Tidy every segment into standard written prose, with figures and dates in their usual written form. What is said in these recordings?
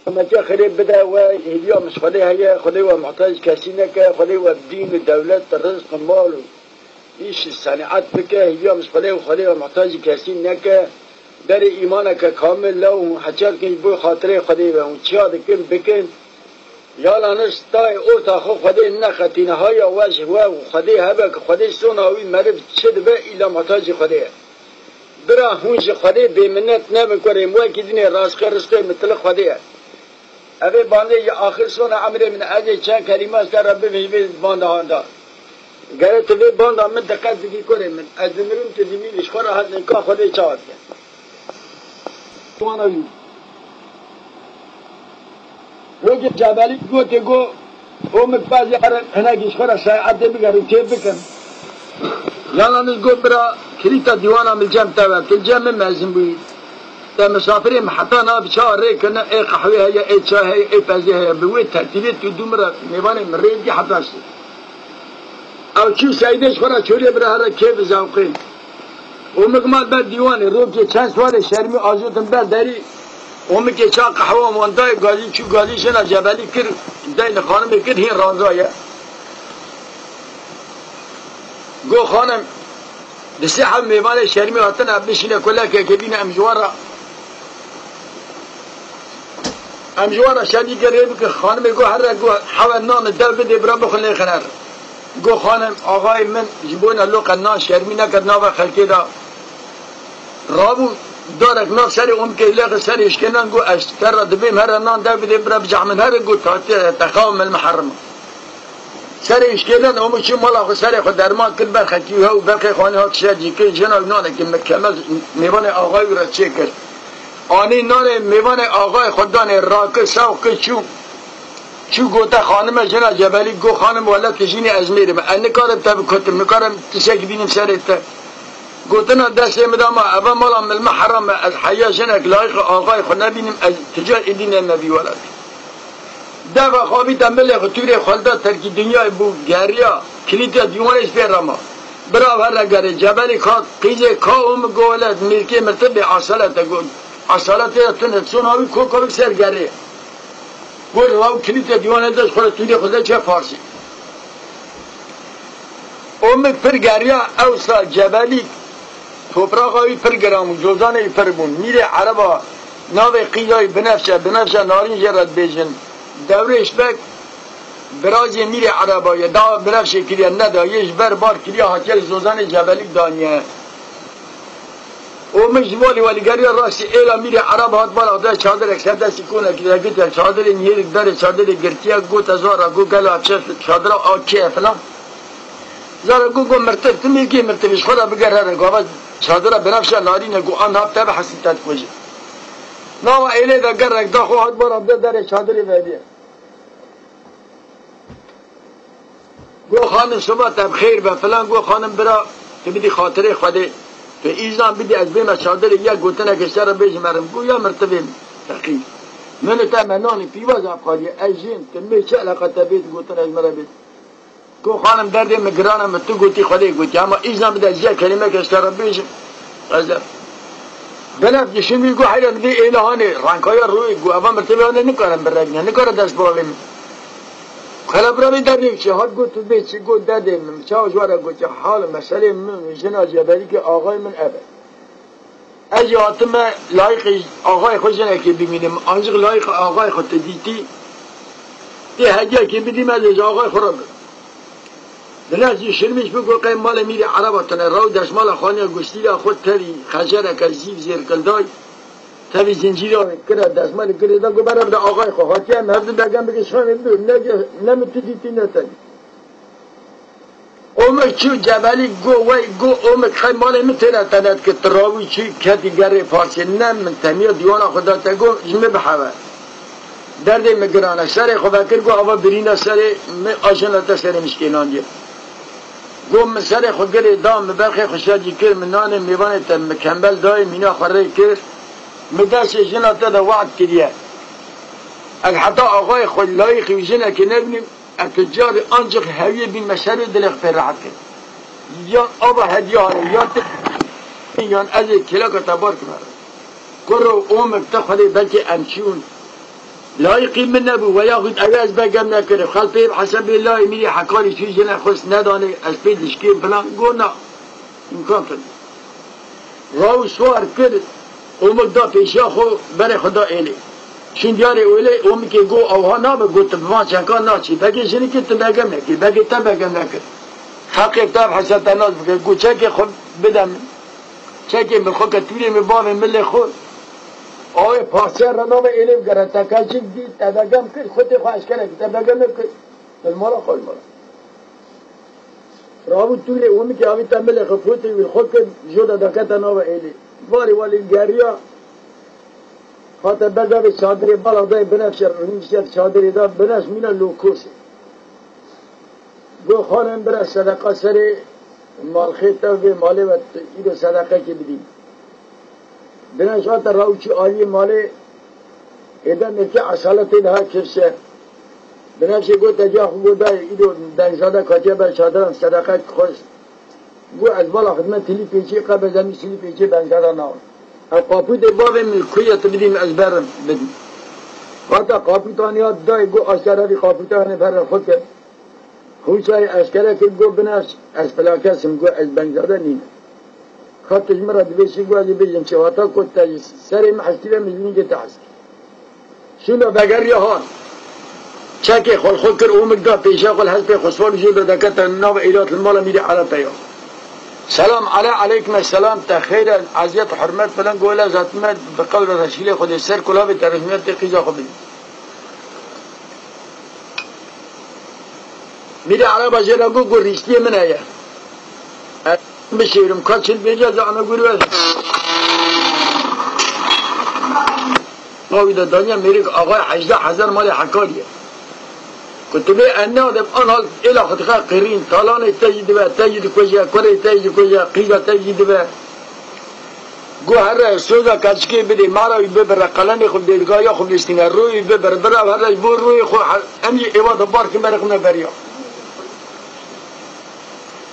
اما که خریب بده و هدیه مش خدای هیا خدای و محتاج کسی نکه خدای و دین و دولت رزق مال و ایش صنعت بکه هدیه مش خدای و محتاج کسی نکه در ایمان که کامل لو حجر که بو خاطر خدای و اون چیا دکن بکن یالا نستای او تا خو خدای نختی نهای وجه و خدای هبه که خدای سوناوی مرد چد به ایلا محتاج خدای برا هونج خدای بیمنت نمیکنه مو که دین راست رزق مثل خدای اوه بانده یا آخر سونا عمره من اجه چند کلمه است در رب میبید بانده هانده گره توی بانده من دقت بگی کنه من از دمرون که دیمیلش خورا حد نکا خودی چاهد کن توانوی روی جبالی گوته گو اومد بازی قرن هنگیش خورا ساعت بگره تیب بکن یالانش گو برا کلیتا دیوانا ملجم تاوه کل جمع مزم بوید تا مسافری حتی ناب چاه ری کنه ای قحوه هیا ای چاه هیا ای پزی هیا بوی ترتیبی تو دومره میوانه مریدی حتی است او چو سایدش خورا چوری برا هر کیف زوقی اومکمال بعد دیوانه روب که چند سوال شرمی آزودم بعد داری اومکه چاه قحوه موندای گازی چو گازی شنا جبلی کر دین خانم کر هین رانزایه گو خانم دستی هم میوانه شرمی هاتن ابنشینه کلا که کبینه امجوارا امجوارا شادی کرده که خانم گو هر گو حوال نان دل بده برا بخونه خنر گو خانم آقای من جبون لوق نان شرمی نکرد ناو خلکی دا رابو دارک ناف سر اون که لغ سر اشکنان گو اشتر را دبیم هر نان دل بده برا بجعمن هر گو تقاوم المحرم سر اشکنان امو چی مالا خو سر خود درمان کل بر خلکی ها و بلقی خانه ها کشادی که جناب نانه که مکمل میوان آقای را چه کرد آنی نان میوان آقای خوددان راک سوق چو گوته خانم جنا جبلی گو خانم ولد کشینی از میرم ان کارم تب کتم نکارم تشک بینیم سرت گوته نه دست مدام اول مالا مل محرم از حیا جنک لایق آقای خود نبینیم از تجار دین نبی ولد دفع خوابی تنبل خطور خالده ترکی دنیا بو گریا کلیت دیوانش پیرما برا هر گره جبلی خود قیزه کاوم گولد میرکی مرتب اصالت گو اصالت تنه سوناوی کوکو سرگره گل راو کلیت دیوانه داشت خود توی خود چه فارسی پر گریا اوسا جبلی توپراغاوی پر گرام جوزانه پر بون میره عربا ناوی قیزای بنفشه نارین جرد بیجن دورش بک برازی میره عربا یا دا بنفشه کریا ندا یش بار کریا حکل جوزانه جبلی دانیه او مجموعی ولیگری راستی ایلا میره عرب هات بالا ده چادر اکسر دستی کنه که دیگه چادر نیرک داره چادر گرتیا گوت ازارا گو گلو افشار چادر آکیه فلان زارا گو مرتب تمی کی مرتبش خدا بگره گاوا چادر بنفشه نارینه گو آن هفته به حسیتت کجه ناوا ایله ده گرک دا خو هات بالا ده داره چادر ودیه گو خانم صبح تب خیر به فلان گو خانم برا که بدی خاطره خوده تو ایزان بدی از بیم چادر یک گوتنه که سر بیش مرم گو یا مرتبه تقیل من تا منانی پیواز افقادی ایجین تنبی چه علاقه تبید گوتن از مرا بید گو خانم درد مگرانم تو گوتی خودی گوتی اما ایزان بدی از یک کلمه که سر بیش غزب بنف جشنوی گو حیران دی ایلهانه رنگهای روی گو اول مرتبه هانه نکارم برگنه نکاره دست بالیم خلاب را بیداریم چه هات گوت بید چه گوت دادیم چه آجواره گوت حال مسئله من جنا جبری که آقای من ابد اجی آتم لایق آقای خود جنه که ببینیم آنجا لایق آقای خود دیتی دی هدیه که بدیم از آقای خود را بید دنازی شرمش بگو قیم مال میری عرباتنه رو دست مال خانه گستیل خود تری خجره که زیب زیر کلدای تبی زنجیری ها کرد دست مال کرد گو برم ده آقای خود حاکی هم هفته بگم بگه شانه دور نمیتی دیتی نتنی اومک چو جبلی گو وی گو اومک خیلی مال میتونه تند که تراوی چی کتی گره پارسی نم من تمیه دیوانا خدا تا گو جمعه بحوه درد مگرانه سر خو بکر گو آوا برینه سر آشنا تا سر مشکلان دی گو من سر خو گره دام برخی خوشادی کر من نان میوانه تا مکمل دای مینا خوره کر مدرس جنا تا دا وعد کریه اگه حتی آقای خود لایقی و جنه که نبینیم اتجار آنجا هویه بین مشهر دلق پر راحت کرد یا آبا هدیه هانه یا از کلاک تبار کنه کرو اومک تا خواهده بلکه امچون لایقی من نبود و یا خود اگه از بگم نکره خلپه حسب الله میری حکاری چوی جنه خوست ندانه از پی دشکی بلان گو نه امکان کرد راو سوار کرد اومک دا پیشا خو بر خدا ایلی شون دیاره اولی اومی که گو اوها نابه گو تبوان چنکان ناچی بگه جنی که تو بگم نکر بگه تا بگم نکر حق اکتاب حسن تناز بگه گو چه خود بدم چه که مخوا کتوری مباب مل خود آوه پاسه را نابه ایلی بگره تکاشک دید تبگم کرد خودی خواهش کنه که تبگم نکر المالا خواه المالا راو توری اومی که آوی تمل خفوتی وی خود که جودا دکتا نابه ایلی واری والی گریا خاطر بزا به چادری بالا دای بنفش رنجشت چادری دا بنفش مینا لوکوسی گو خانم برا صدقه سر مال خیتا و ماله و ایدو صدقه که بدیم بنفش آتا راوچی آلی ماله ایدا نکه اصالتی ده کشه بنفش گو تجا خو دای ایدو دنزاده کاتیه بر چادران صدقه خوش گو از بالا خدمت تلی پیچی قبل زمین تلی پیچی بنزاده ناو قاپوت باب ملکیت بدیم از برم بدیم حتی قاپوتانیات دای گو اشکره قاپوتان بر خود که خوشای اشکره که گو بنفش از فلاکسم گو از بنزاده نیم خاطرش مرا دویشی گو از بیجم چه واتا کتا سر محشتیره مزینی که تحصیل شنو بگر یا ها چکه خود کر اومک دا پیشه خل حسب خسفال جود دکتا ناو ایلات المالا میره علا تیار سلام علیکم السلام تخیر عزیت و حرمت فلان گولا ذاتمت بقول رشیل خود سر کلا به ترجمیت قیزا خود میره علا بجر گو گو ریشتی من آیا بشیرم کچل بیجا زعنا گوری بس قاوی دانیا میره آقای 18,000 مال حکاریه كتبه أنه ده أنهال إلى خدخا قرين طالان تجد به تجد كوجا كوري تجد كوجا قيجا تجد به جو هر سودا كاشكي بدي مارا يببر قلني خب دلقايا خب الاستنار روي يببر برا هر يبور روي خو أمي إيواد بارك مرقنا بريا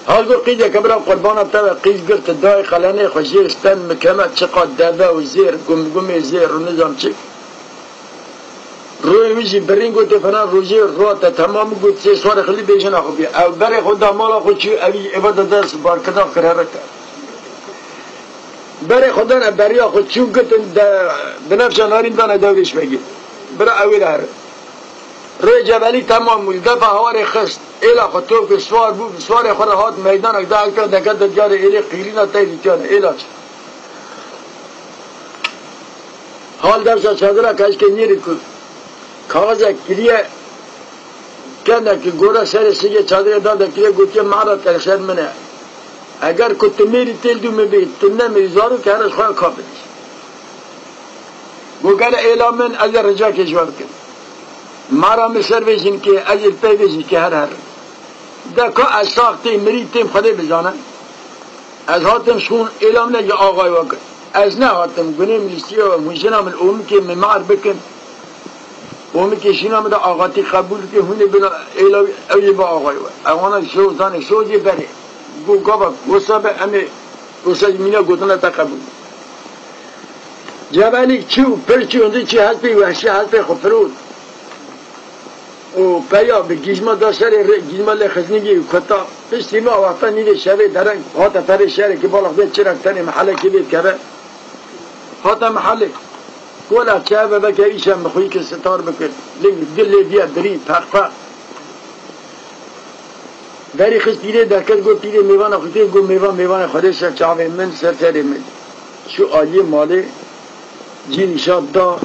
هل جو قيجا كبرا قربانا بتاع قيج قرت داي قلني خجير استن مكمل شقاد دابا وزير قم زير ونظام شيء روی میشی برین گوته فنا روزی روات تمام گوت سه سوار خلی بیشن آخوبی او بره خدا مالا خود چی اوی عبادت دست بار کدا کرده کرد بره خدا نه بریا خود چون گوتن بنفشان هارین دانه دورش بگی بره اوی لهره روی جبلی تمام مول دفع هوار خست ایلا خود تو که سوار بود سوار خود هات میدان اگه دکتا دکت دجاره ایلی قیلینا تایلی جانه ایلا چه حال درسا چادره کش که نیری کن کاغذ کلیه کنه که گورا سر سیگه چادر داده کلیه گوتی معرض کرشد منه اگر که تو میری تیل دو میبید تو نمیری زارو که هرش خواه کافدیش گو گره اعلامن از رجا کشور کن مارا مصر بیشن که از پی بیشن که هر دکا از ساختی مری تیم خده بزانن از هاتم شون اعلام نگه آقای وکر از نه هاتم گنه ملیستی و منشنام الام که ممار بکن اومی که شینا مده آقاتی قبول که هونه بنا ایلاوی اوی با آقای و اوانا شوزانه شوزی بره گو گابا گوسابه امی گوسای مینا گوتنه تا قبول جبالی چیو پرچی اونده چی حسبی وحشی حسبی خفرود و پیا به گیزما دا سر گیزما لخزنگی کتا پشتیما وقتا نیده شبه درنگ هاتا پر شهره که بالا خده چرکتنی محله که بید کبه هاتا محله ولا شابه بك إيشا مخويك الستار بك دل ديا دري فرق داري خش بيري دركت گو بيري ميوان أخوتي گو ميوان خودش چاوه من سر من شو آلي مالي جين شاد دا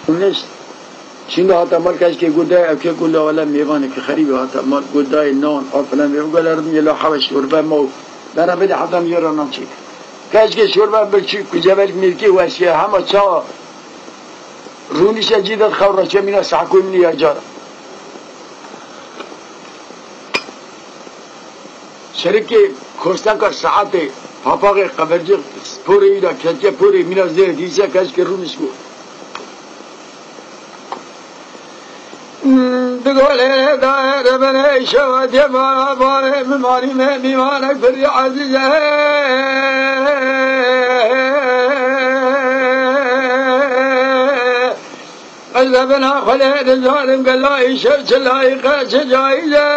ونش شنو هاتا مال كاش كي گو داي أكي گو لا ولا ميوان كي خريب هاتا مال گو داي نان أفلا ميوان قال أردم يلا حوش شوربا مو دارا بدي حدا ميورا نامشي كاش كي شوربا بلشي كجبل ملكي واشياء هما چا رونیش جیدت خورا چه مینا سحکوی منی اجارا شرکه خوستن کار ساعت پاپاق قبرجی پوری ایرا کچه پوری مینا زیر دیسه کش که رونیش بود بگوله دائره بره شواد یه بارا باره مماری میمانک فری عزیزه قلبنا خليل الظالم قال لا يشرش لايقة جايزة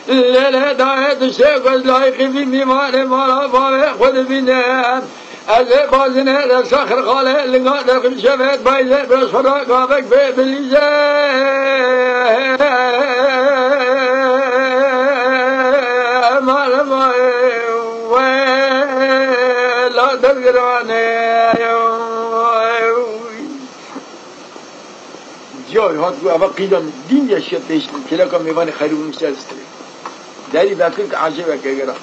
ليلة دايت الشيخ لايق في ميمان مالا بابي خذ بنا أزي بازنا لسخر خالي لقاء دخل شفت بايزة برسفرا قابك بيبليزة مالا لا درقراني جای هات گو اول قیدم دین یا شیط پیشتن کلا که میوان خیلی بونسته استری داری بکر که عجبه که گرا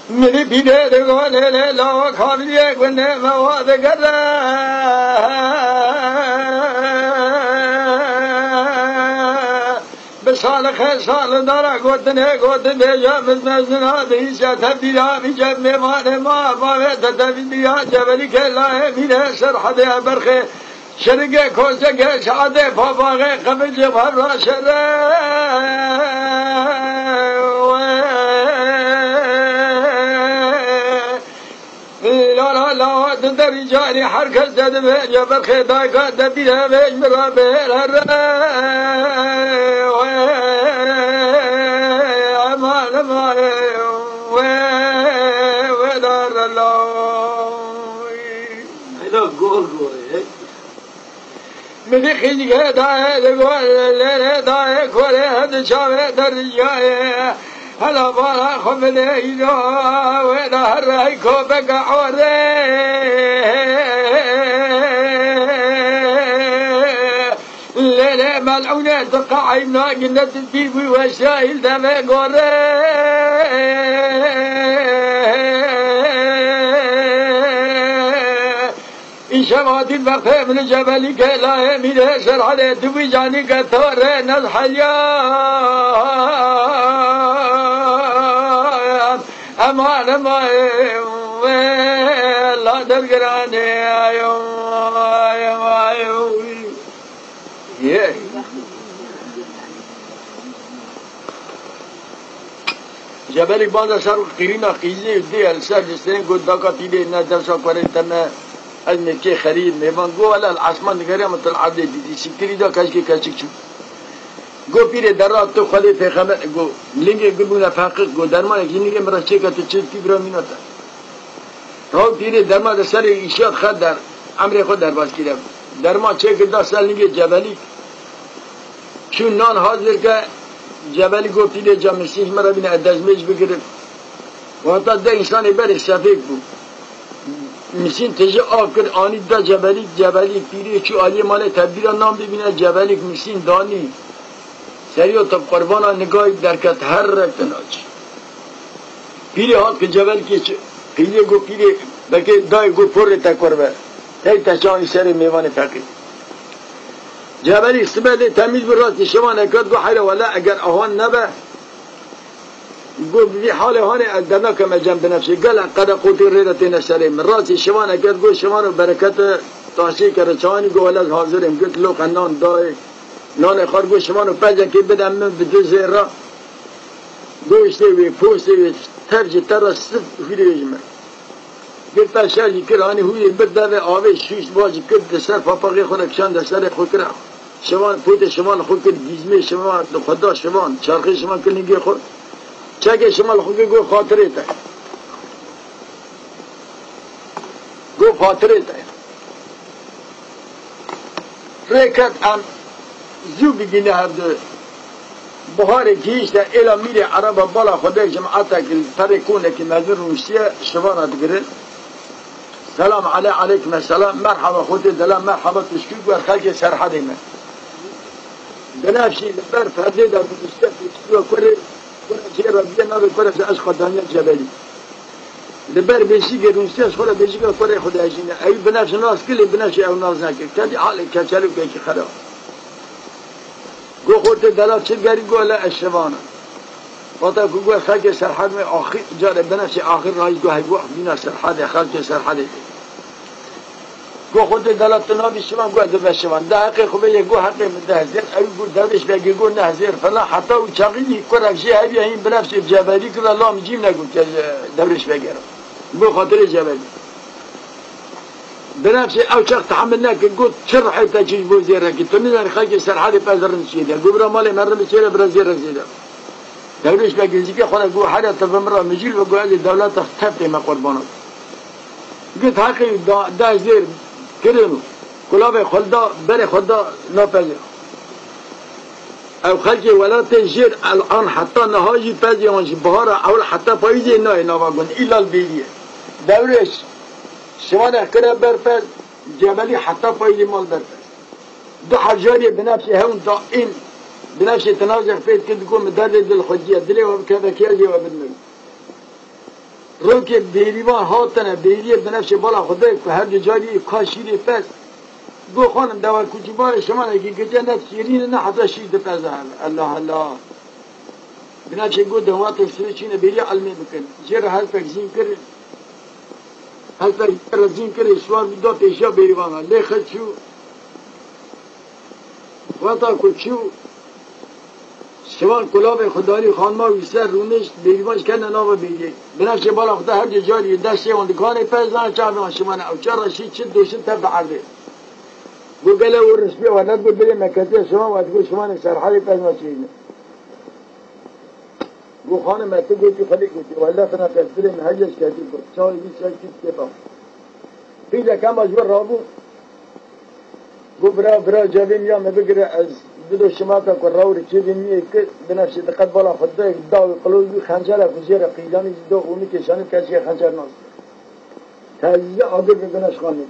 میری پیده دگانه لیلا کامیه گونه مواد گره بسال خیسال دارا گوتنه گوتن بیجا مزمزنا دیشا تبدیلا بیجا میوان ما باوه تتبیدیا جبلی که لاه میره سرحده برخه شرقه کوزه شعده فاباغه قبل جبهر راشده لا لا تدري جاري حركة زاد بيجا برخي دايقات دبيها بيج مرابير امان امان ودار الله هذا قول من خيجه داي لقول داي كوري هذا شاوي درجاي هلا بارا خمني إذا وإذا هرّيكو بقى عوري ليلة ملعونة تقع عينا قلنا تدبيبي وشايل دمي قوري شمات البقى من جبل كلا يمين سر على دبي جاني كثور نزحيا امان لا درقراني جبل باندر سر قيرنا قيزي دي السر جسين قد داكا تيدي نا درسا قريتنا المكي خريد ميفان قو ولا العصمان نقريا مثل عدي دي سكتري دا كاشكي كاشك شو قو بيري درات تو خلي في خمر قو لنجي قلبونا فاقق قو درمان كينيجي مرة شيكا تشير كبرا منوتا هاو بيري درمان دا سالي إشياء خد در عمري خود در باس كده درمان شيكا دا سال نجي جبلي شو نان حاضر که جبلي قو بيري جامسيش مرة بينا ادازميش بگرد وانتا دا انسان بر سفيق بو مسین تجه آب کرد آنی دا جبلی پیری چو آلی مال تبدیل نام ببینه جبلی مسین دانی سریع تا قربانا نگاه درکت هر رکتن آج پیری هات که جبل که پیری گو پیری بلکه دای گو پر تکور بر تای تشانی سر میوان فقیر جبلی سبده تمیز براتی شما نکد گو حیره ولا اگر آهان نبه گو بی حال هانی درنا که مجم بنفسی گل قد قوتی ریدتی نشتری من راسی شما نکد گو شما رو برکت تحصیل کرد چانی گو ولد حاضرم گوت لوق نان دای نان خار گو شما رو پجن که بدم من بدو زیر را گوشتی وی پوستی وی ترجی تر صف فیریج من گفت شاجی کرانی هوی برده و آوه شوش باجی کرد سر پاپاقی خود کشان در سر خود کرد شما پوت شما خود کرد گیزمه شما خدا شما چرخی شما کنیگی خود چه شمال خوگه گو خاطره تا گو خاطره تا ریکت ام زو بگینه هر دو بخار کیش تا ایلا میره عربا بالا خوده جمعاتا که ترکونه که مدر روسیه شبانت گره سلام علیکم السلام مرحبا خوده دلم مرحبا تشکیل گو خلق سرحده من بنفشی لبر فرده در بودشته تشکیل کره جه ربیه نابه کره از خدانیت جبلی لبر بیشی گرونستی از خود بیشی که کره خود اجینه ای بنفش ناز کلی بنفش او ناز نکر کدی حالی کچلو که خراب گو خورت دلات چه گری گو الا اشوانه وقتا گو خلق سرحد میں آخر جاره بنفش آخر رایز گو هی گو بینا سرحد خلق سرحد گو خورت دلات نابی شوان گو ادو بشوان ده حقی خوبه یک گو حقی ده زیر ای گو دروش بگی گو نه زیر فلا حتی او چاقیدی کرک جه هی این بنفش جبلی که الله مجیم نگو که دورش بگیرم بو خاطر جبل بنفسي او شخص تحملنا قلت شرح تجيش بو زيرك تنزل خلق سرحالي بازرن شيدا قبرا مالي مرم شيدا برازيل رزيدا دولش بجزيكي خلا جو حدا تفمر مجيل وقو هذه الدولة تختفي ما قربانات قلت حقي دا زير كرنو كلابي خلدا بري خلدا نافذ او خلقي ولا تنجير الان حتى نهاجي بازي وانجي بهارا اول حتى فايزي ناي نواقون الا البيدية دولش شوانا كنا برفز جبلي حتى فايزي مال برفز دو حجاري بنفسي هون دائن بنفسي تنازع فيت كنت تقول مدرد الخجية دلي وبكذا كيازي وبدمي روكي بيريوان هاتنا بيريه بنفسي بالا خداك فهر جاري كاشيري فز دو خانم دوا کوچی بار شما نگی گجه نه شیرین نه حتی شید پزه الله الله بنابراین گو دوات سرچینه بیری علمی بکن جر هر فک زین کر هر فک زین کر سوار دو پیشا بیری وانا لی خدشو وقتا کوچو شما کلاب خداری خانما ویسر رونش بیریوانش کنه ناو بیری بنابراین بالا خدا هر جاری دسته اون دکانه پزه چه شما نه او چه رشید چه دوشن تب عرضه قال له ورسبي وانا تقول بلي مكاتيه شما وتقول شما نشرح لي باش ما تشيلنا قول خانه ما تقول خليك ولا فانا تفسير من هجس كاتب شاي دي شاي كيف في ذا كان مجبر رابو قول برا جابين يا ما بقرا از بدو شماتا كراور تشيبني بنفس دقت بالا خدك داو قلوب خنجره فجيره قيداني دو اوني كشان كاشي خنجر ناس تازه عادل بنش خانه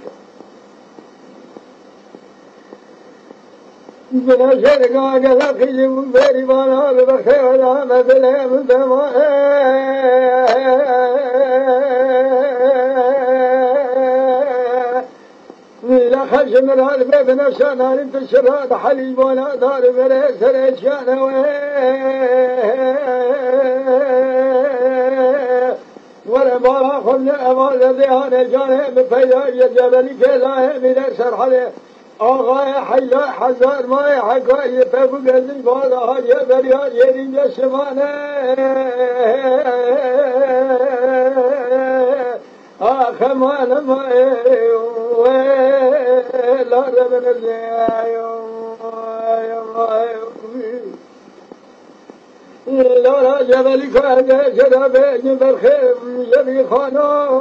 بنشر قاعد أخي وبري وانا بخير أنا بلهم دماء لا خشم الهلبة بنفسنا انت الشراد حليب وانا دار بري سريشانا ولا بارا خمنا أمال ذهان جانب فيدا يجبلي كلا من الشرح عليه آقای حیلا حزار مای حکای پبو گزی بالا های بریاد یری جشمانه آخ مال مای لا ربن لا جبلی که جرابه جبرخیم یبی خانو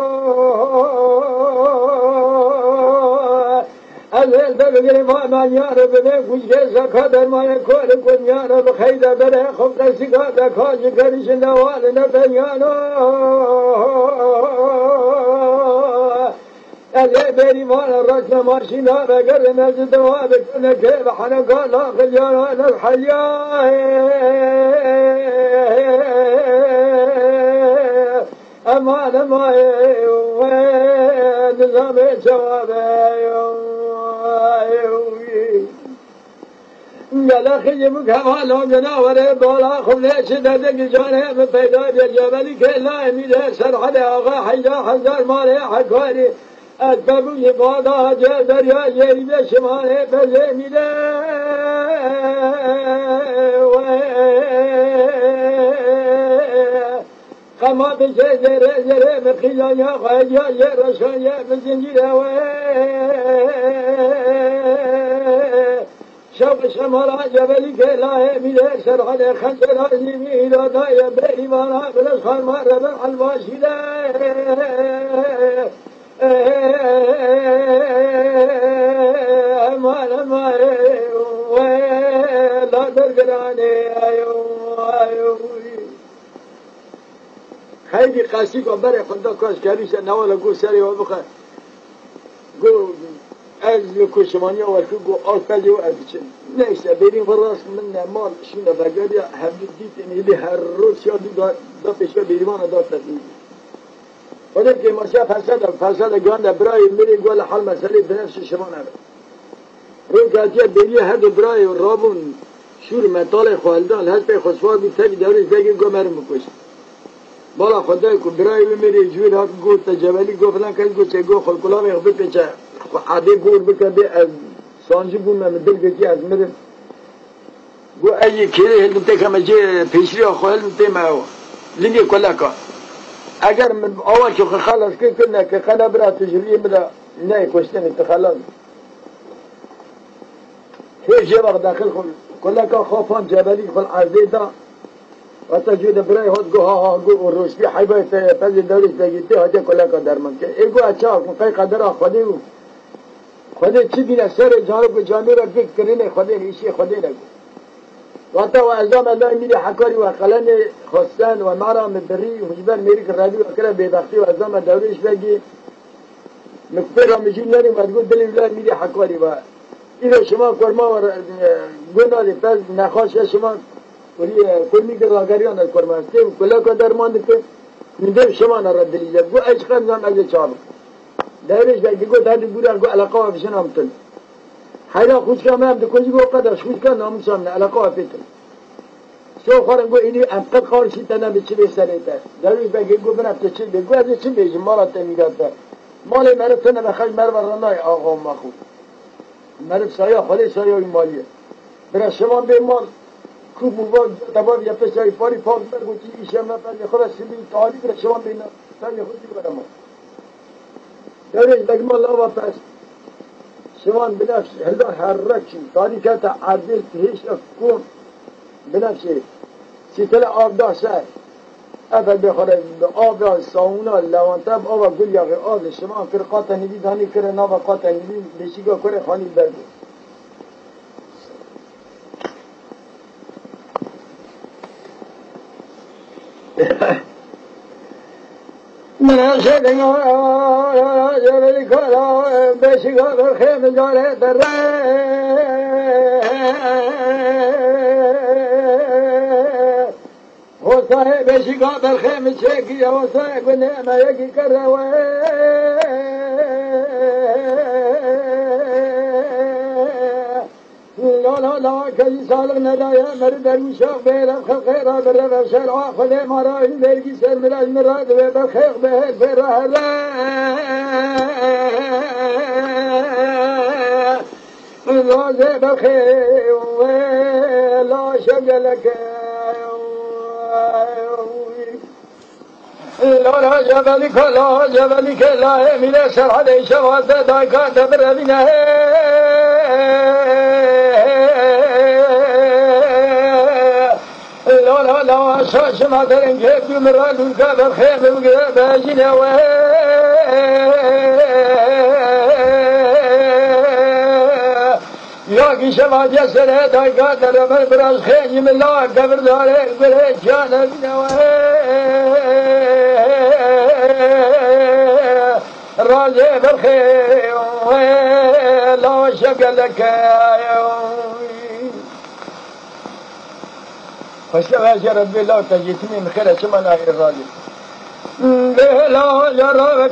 أزل بقدر ما يارا بده كوجه كادر ما يكون كون يارا بخيدا بده خبر سكادا كاج كريش نوال نبيانو أزل بري ما رجل ماشينا بقدر نجد وابكنا كيف حنا قال لا خلينا نحيا أمان ما نظام جوابه جلا خيمك هوا جناور بالا خلنا شددك جانه من پیدا جبلی که لا میده سرحد آقا حیدا حزار ماله حکاری اتبو یبادا جه دریا یری به شماله بزه میده قما بشه زره زره مخیلان یا خواهد یا یه رشان یا بزنجیره شوق شمال جبلی که لاه میده سرحد خنجر هایی میده دای بری مانا بلش خان ما ربن حلواشیده مانا مای لا درگرانه خیلی قصی که بره خدا کاش کریشه نوالا گو سری و بخواه گو از لکوشمانی آورکو گو آتفلی و ادچن نیسته بریم فراس من مال شونه بگردی همدی دیتین ایلی هر روز شادی دا پیشا بیریمان دا تفیدی خودم که ماشا فسد گانده برای میری گوال حال مسئله بنفس شما نبید رو کاتیه بریه هر دو برای رابون شور مطال خوالدان هست پی خسوار بی تبی داریش بگیر گو مرم بکش بالا خدای کو برای میری جویر ها گو تجبلی گو فلان کس گو چه گو خلقلا میخوی پیچه عادی گور بکده از سانجی بون من دل بکی از مرم گو ای کلی هلدم تکم جه پیشری آخو هلدم تیم او لینی کلا که اگر من اول که خلاص کنه که خنا برا تجربه بده نه کوشتن تخلص هیچ وقت داخل كل کا خوفان جبلی خل عرضه دا وتجود برای هات گو ها گو روشی حیبت پس دولت دیگه هات کلا کا درمان که ایگو اچھا کوئی قدر خودی چی بینه سر جانب جامعه را فکر کرینه خودی ریشی خودی نگو وقتا و ازام الله میری حکاری و قلن خواستن و مرام بری و مجبر میری که رادیو اکره بیبختی و ازام دورش بگی مکفر را میجین نریم و تقول دلی ولاد میری حکاری و ایره شما کرما و گناه پس نخواست شما کلی که راگریان از کرما هسته و کلا که درمان دکته میدم شما نرد دلیل گو عشق نزان از چابه دورش بگی گو دادی بوده گو علاقه و بشن همتن حیلا خوش که هم دکوزی گو قدرش خوش که ناموسام نه علاقه و پیتن شو خورن گو اینی انقدر خارشی تنه به چی بسریته درویش بگی گو بنفت چی بگو از چی بیشی مالا تمیگاته مال مرف تنه بخش مرف رنای آقا مخود مرف سایه خالی سایه وی مالیه برای شما به مال کوب موباد دباب یا پسایی پاری پاک برگو چی ایشم نفر خود سیبی تعالی برای شما بینا سایه خودی برای ما درویش بگی مال آوا پس شوان بنفس هذا حركش طريقة عدل هيش أفكون بنفسه ستلا آب داشت أفل بخوره آب ساونا لوانتاب آب قل يا آب شما فرقات نبي داني كره نابا قات نبي بشيكا كره خاني برده من أشهد جبل كلا بشيكا بالخيم جاره دره وصاحب بشيكا بالخيم شيكي وصاحب نعمة يكي كروه لا لا كي سالق ندايا مرد المشاق بيرب خلقيرا برب شرعا خلي مرا المرقي سر مراج مراد وبخيق بهل فرها لا زيب الخير ولا شجلك لا جبلك لا من شرع لي شواد دايكا تبر بنا لا شاش ما درن جيب مراد كبر خيم بجنا و يا كي شما جسر دايكا تبر براس خيم الله كبر دار بره جانا بنا و راجع بالخير لا شق لك فاشتغل يا ربي لا تجتني من خير شمنا الراجل لا يا رب